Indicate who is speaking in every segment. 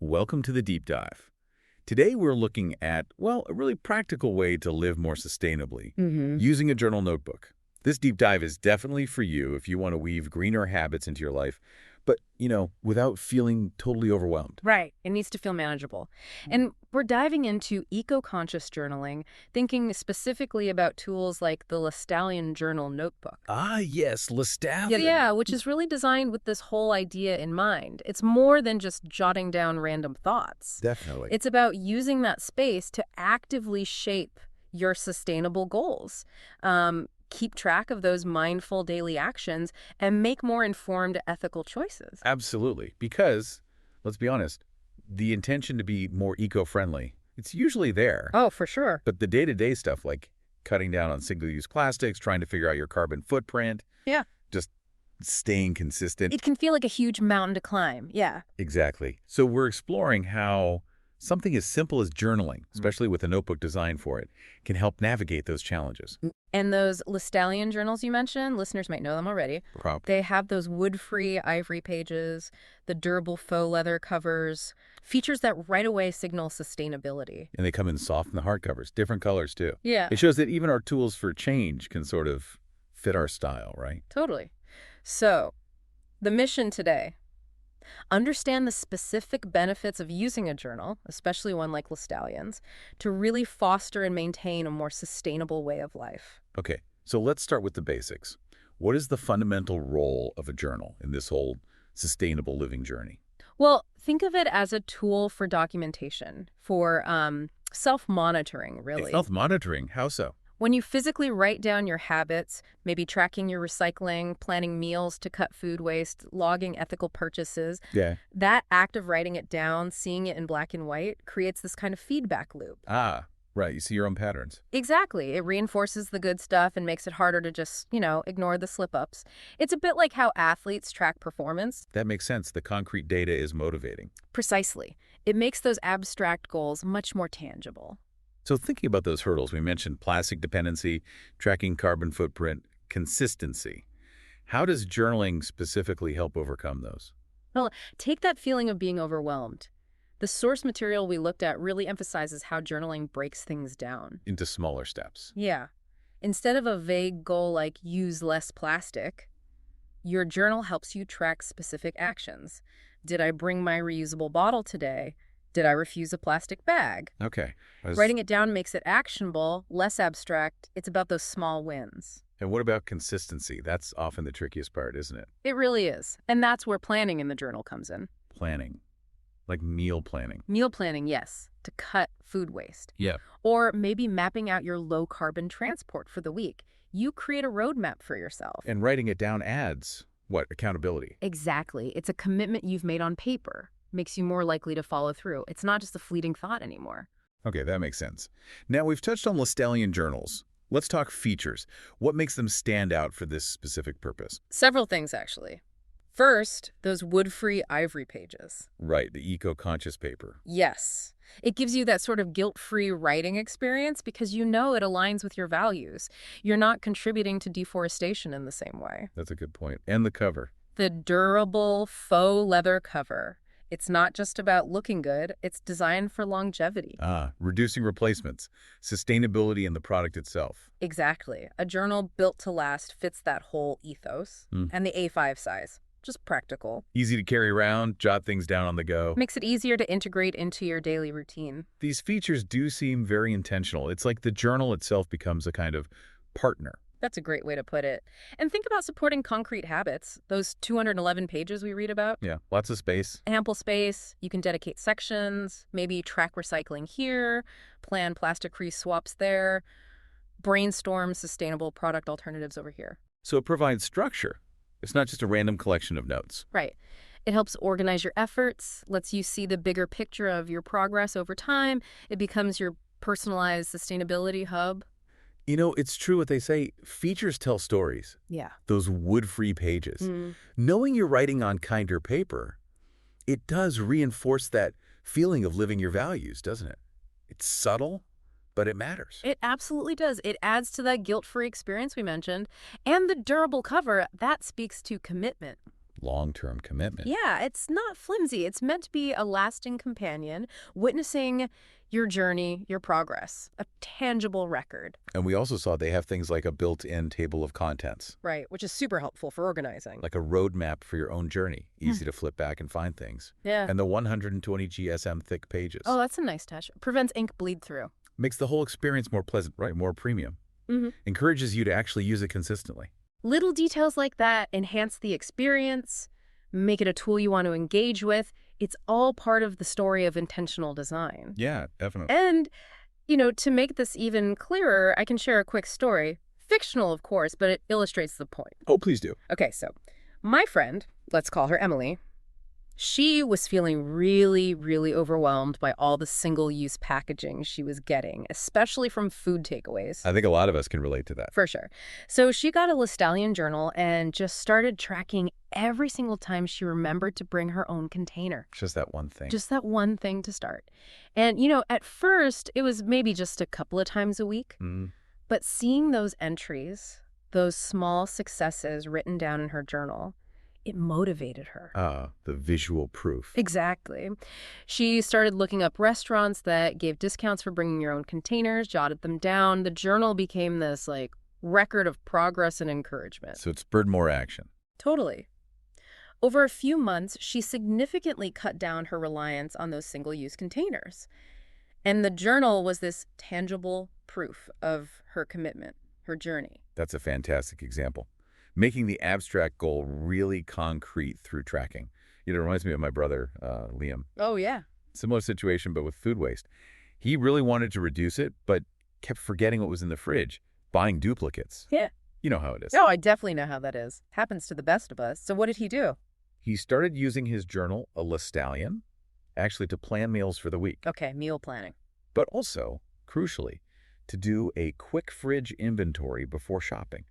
Speaker 1: Welcome to the deep dive. Today we're looking at, well, a really practical way to live more sustainably, using a journal notebook. This deep dive is definitely for you if you want to weave greener habits into your life, but, without feeling totally overwhelmed.
Speaker 2: Right. It needs to feel manageable. And we're diving into eco-conscious journaling, thinking specifically about tools like the Lestallion Journal notebook.
Speaker 1: Ah, yes,
Speaker 2: Yeah,
Speaker 1: Lestallion.
Speaker 2: yeah, which is really designed with this whole idea in mind. It's more than just jotting down random thoughts.
Speaker 1: Definitely.
Speaker 2: It's about using that space to actively shape your sustainable goals. Keep track of those mindful daily actions and make more informed ethical choices.
Speaker 1: Absolutely. Because, let's be honest, the intention to be more eco-friendly, it's usually there.
Speaker 2: Oh, for sure.
Speaker 1: But the day-to-day stuff like cutting down on single-use plastics, trying to figure out your carbon footprint,
Speaker 2: Yeah.
Speaker 1: just staying consistent.
Speaker 2: It can feel like a huge mountain to climb. Yeah.
Speaker 1: Exactly. So we're exploring how something as simple as journaling, especially with a notebook designed for it, can help navigate those challenges.
Speaker 2: And those Lestallion journals you mentioned, listeners might know them already. They have those wood-free ivory pages, the durable faux leather covers, features that right away signal sustainability.
Speaker 1: And they come in soft in the hardcovers, different colors too.
Speaker 2: Yeah,
Speaker 1: It shows that even our tools for change can sort of fit our style, right?
Speaker 2: totally. So, the mission today: understand the specific benefits of using a journal, especially one like Lestallion's, to really foster and maintain a more sustainable way of life.
Speaker 1: Okay, so let's start with the basics. What is the fundamental role of a journal in this whole sustainable living journey?
Speaker 2: Well, think of it as a tool for documentation, for self-monitoring, really.
Speaker 1: Self-monitoring, how so?
Speaker 2: When you physically write down your habits, maybe tracking your recycling, planning meals to cut food waste, logging ethical purchases,
Speaker 1: Yeah.
Speaker 2: that act of writing it down, seeing it in black and white, creates this kind of feedback loop.
Speaker 1: Ah, right, you see your own patterns.
Speaker 2: Exactly. It reinforces the good stuff and makes it harder to just, ignore the slip-ups. It's a bit like how athletes track performance.
Speaker 1: That makes sense. The concrete data is motivating.
Speaker 2: Precisely. It makes those abstract goals much more tangible.
Speaker 1: So thinking about those hurdles, we mentioned plastic dependency, tracking carbon footprint, consistency. How does journaling specifically help overcome those?
Speaker 2: Well, take that feeling of being overwhelmed. The source material we looked at really emphasizes how journaling breaks things down.
Speaker 1: Into smaller steps.
Speaker 2: Yeah. Instead of a vague goal like use less plastic, your journal helps you track specific actions. Did I bring my reusable bottle today? Did I refuse a plastic bag?
Speaker 1: Okay.
Speaker 2: Writing it down makes it actionable, less abstract. It's about those small wins.
Speaker 1: And what about consistency? That's often the trickiest part, isn't it?
Speaker 2: It really is. And that's where planning in the journal comes in.
Speaker 1: Planning. Like meal planning.
Speaker 2: Meal planning, yes, to cut food waste.
Speaker 1: Yeah.
Speaker 2: Or maybe mapping out your low-carbon transport for the week. You create a roadmap for yourself.
Speaker 1: And writing it down adds, what, accountability?
Speaker 2: Exactly. It's a commitment you've made on paper. Makes you more likely to follow through. It's not just a fleeting thought anymore.
Speaker 1: Okay, that makes sense. Now, we've touched on Lestallion journals. Let's talk features. What makes them stand out for this specific purpose?
Speaker 2: Several things, actually. First, those wood-free ivory pages.
Speaker 1: Right, the eco-conscious paper.
Speaker 2: Yes. It gives you that sort of guilt-free writing experience because you know it aligns with your values. You're not contributing to deforestation in the same way.
Speaker 1: That's a good point. And the cover.
Speaker 2: The durable faux leather cover. It's not just about looking good, it's designed for longevity.
Speaker 1: Ah, reducing replacements, sustainability in the product itself.
Speaker 2: Exactly. A journal built to last fits that whole ethos. And the A5 size. Just practical.
Speaker 1: Easy to carry around, jot things down on the go.
Speaker 2: Makes it easier to integrate into your daily routine.
Speaker 1: These features do seem very intentional. It's like the journal itself becomes a kind of partner.
Speaker 2: That's a great way to put it. And think about supporting concrete habits. Those 211 pages we read about.
Speaker 1: Yeah, lots of space.
Speaker 2: Ample space. You can dedicate sections, maybe track recycling here, plan plastic-free swaps there, brainstorm sustainable product alternatives over here.
Speaker 1: So it provides structure. It's not just a random collection of notes.
Speaker 2: Right. It helps organize your efforts, lets you see the bigger picture of your progress over time. It becomes your personalized sustainability hub.
Speaker 1: It's true what they say, features tell stories.
Speaker 2: Yeah.
Speaker 1: Those wood-free pages. Knowing you're writing on kinder paper, it does reinforce that feeling of living your values, doesn't it? It's subtle, but it matters.
Speaker 2: It absolutely does. It adds to that guilt-free experience we mentioned. And the durable cover, that speaks to commitment.
Speaker 1: long-term commitment.
Speaker 2: Yeah, it's not flimsy. It's meant to be a lasting companion, witnessing your journey, your progress, a tangible record.
Speaker 1: And we also saw they have things like a built-in table of contents,
Speaker 2: Right, which is super helpful for organizing.
Speaker 1: like a roadmap for your own journey, easy to flip back and find things.
Speaker 2: Yeah.
Speaker 1: And the 120 GSM thick pages.
Speaker 2: Oh, that's a nice touch. Prevents ink bleed through.
Speaker 1: Makes the whole experience more pleasant, right? More premium. Encourages you to actually use it consistently.
Speaker 2: Little details like that enhance the experience, make it a tool you want to engage with. It's all part of the story of intentional design.
Speaker 1: Yeah, definitely.
Speaker 2: And, to make this even clearer, I can share a quick story. Fictional, of course, but it illustrates the point.
Speaker 1: Oh, please do.
Speaker 2: Okay, so my friend, let's call her Emily, she was feeling really, really overwhelmed by all the single-use packaging she was getting, especially from food takeaways.
Speaker 1: I think a lot of us can relate to that.
Speaker 2: For sure. So she got a Lestallion Journal and just started tracking every single time she remembered to bring her own container.
Speaker 1: Just that one thing.
Speaker 2: Just that one thing to start. And, at first, it was maybe just a couple of times a week. But seeing those entries, those small successes written down in her journal, it motivated her.
Speaker 1: The visual proof.
Speaker 2: Exactly. She started looking up restaurants that gave discounts for bringing your own containers, jotted them down. The journal became this, record of progress and encouragement.
Speaker 1: So it spurred more action.
Speaker 2: Totally. Over a few months, she significantly cut down her reliance on those single-use containers. And the journal was this tangible proof of her commitment, her journey.
Speaker 1: That's a fantastic example. Making the abstract goal really concrete through tracking. It reminds me of my brother, Liam.
Speaker 2: Oh, yeah.
Speaker 1: Similar situation, but with food waste. He really wanted to reduce it, but kept forgetting what was in the fridge, buying duplicates.
Speaker 2: Yeah.
Speaker 1: You know how it is.
Speaker 2: Oh, I definitely know how that is. Happens to the best of us. So what did he do?
Speaker 1: He started using his journal, a Lestallion, actually to plan meals for the week.
Speaker 2: Okay, meal planning.
Speaker 1: But also, crucially, to do a quick fridge inventory before shopping.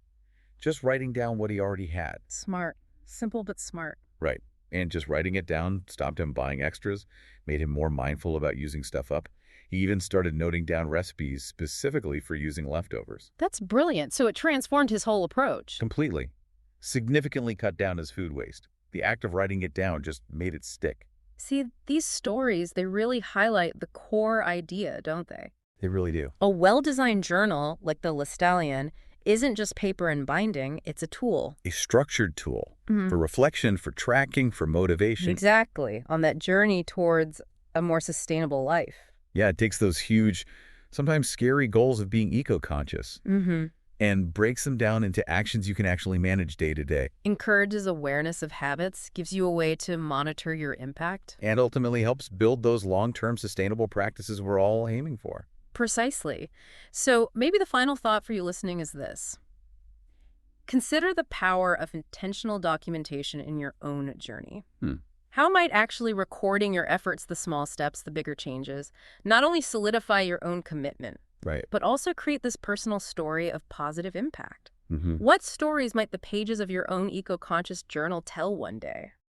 Speaker 1: Just writing down what he already had.
Speaker 2: Smart. Simple but smart.
Speaker 1: Right. And just writing it down stopped him buying extras, made him more mindful about using stuff up. He even started noting down recipes specifically for using leftovers.
Speaker 2: That's brilliant. So it transformed his whole approach.
Speaker 1: Completely. Significantly cut down his food waste. The act of writing it down just made it stick.
Speaker 2: See, these stories, they really highlight the core idea, don't they?
Speaker 1: They really do.
Speaker 2: A well-designed journal, like the Lestallion, isn't just paper and binding, it's a tool.
Speaker 1: A structured tool for reflection, for tracking, for motivation.
Speaker 2: Exactly, on that journey towards a more sustainable life.
Speaker 1: Yeah, it takes those huge, sometimes scary goals of being eco-conscious and breaks them down into actions you can actually manage day to day.
Speaker 2: Encourages awareness of habits, gives you a way to monitor your impact.
Speaker 1: And ultimately helps build those long-term sustainable practices we're all aiming for.
Speaker 2: Precisely. So maybe the final thought for you listening is this. Consider the power of intentional documentation in your own journey. How might actually recording your efforts, the small steps, the bigger changes, not only solidify your own commitment,
Speaker 1: Right.
Speaker 2: but also create this personal story of positive impact? What stories might the pages of your own eco-conscious journal tell one day?